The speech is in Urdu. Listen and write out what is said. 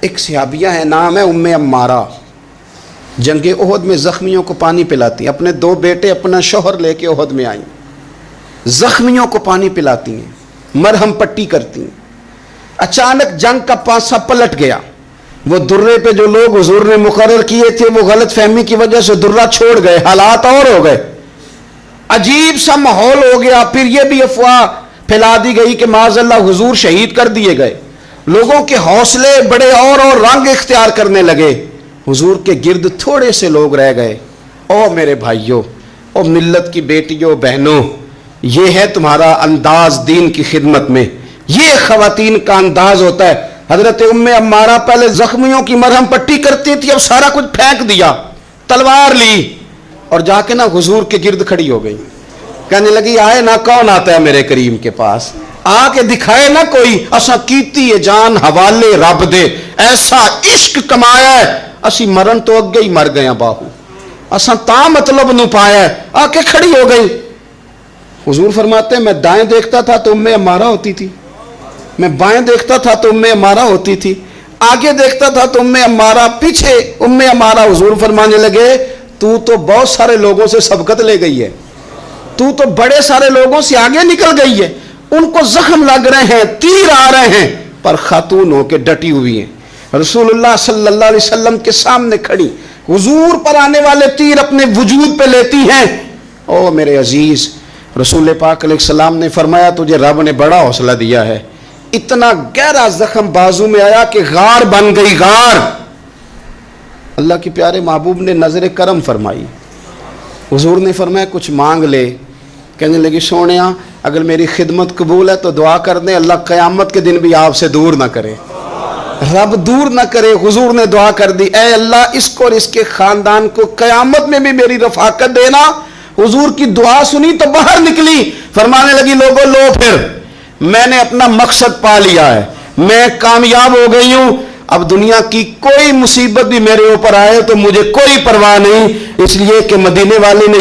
ایک صحابیہ ہے، نام ہے ام عمارہ، جنگ احد میں زخمیوں کو پانی پلاتی ہیں، اپنے 2 بیٹے اپنا شوہر لے کے احد میں آئیں، زخمیوں کو پانی پلاتی ہیں، مرہم پٹی کرتی ہیں۔ اچانک جنگ کا پانسا پلٹ گیا، وہ درے پہ جو لوگ حضور نے مقرر کیے تھے وہ غلط فہمی کی وجہ سے درہ چھوڑ گئے، حالات اور ہو گئے، عجیب سا ماحول ہو گیا۔ پھر یہ بھی افواہ پھیلا دی گئی کہ معاذ اللہ حضور شہید کر دیے گئے، لوگوں کے حوصلے بڑے اور رنگ اختیار کرنے لگے، حضور کے گرد تھوڑے سے لوگ رہ گئے۔ او میرے بھائیوں، او ملت کی بیٹیوں بہنوں، یہ ہے تمہارا انداز دین کی خدمت میں، یہ خواتین کا انداز ہوتا ہے۔ حضرت ام عمارہ پہلے زخمیوں کی مرہم پٹی کرتی تھی، اب سارا کچھ پھینک دیا، تلوار لی اور جا کے نا حضور کے گرد کھڑی ہو گئی، کہنے لگی آئے نا کون آتا ہے میرے کریم کے پاس، آ کے دکھائے نا کوئی، اسا کیتی ہے جان حوالے رب دے، ایسا عشق کمایا ہے اسی مرن تو اگے ہی مر گیا باہو، اسا تا مطلب نو پایا ہے، آ کے کھڑی ہو گئی۔ حضور فرماتے ہیں میں دائیں دیکھتا تھا تو ام عمارہ ہوتی تھی، میں بائیں دیکھتا تھا تو ام عمارہ ہوتی تھی، آگے دیکھتا تھا تو ام عمارہ، پیچھے ام عمارہ۔ حضور فرمانے لگے تو بہت سارے لوگوں سے سبقت لے گئی ہے، تو بڑے سارے لوگوں سے آگے نکل گئی ہے، ان کو زخم لگ رہے ہیں، تیر آ رہے ہیں، پر خاتون ہو کے ڈٹی ہوئی ہیں، رسول اللہ صلی اللہ علیہ وسلم کے سامنے کھڑی، حضور پر آنے والے تیر اپنے وجود پہ لیتی ہیں۔ او میرے عزیز، رسول پاک علیہ السلام نے فرمایا تجھے رب نے بڑا حوصلہ دیا ہے، اتنا گہرا زخم بازو میں آیا کہ غار بن گئی، غار۔ اللہ کے پیارے محبوب نے نظر کرم فرمائی، حضور نے فرمایا کچھ مانگ لے، کہنے لگی سونیا اگر میری خدمت قبول ہے تو دعا کر دیں اللہ قیامت کے دن بھی آپ سے دور نہ کرے، رب دور نہ کرے۔ حضور نے دعا کر دی، اے اللہ اس کو اور اس کے خاندان کو قیامت میں بھی میری رفاقت دینا۔ حضور کی دعا سنی تو باہر نکلی، فرمانے لگی لوگوں لو پھر میں نے اپنا مقصد پا لیا ہے، میں کامیاب ہو گئی ہوں، اب دنیا کی کوئی مصیبت بھی میرے اوپر آئے تو مجھے کوئی پرواہ نہیں، اس لیے کہ مدینے والے نے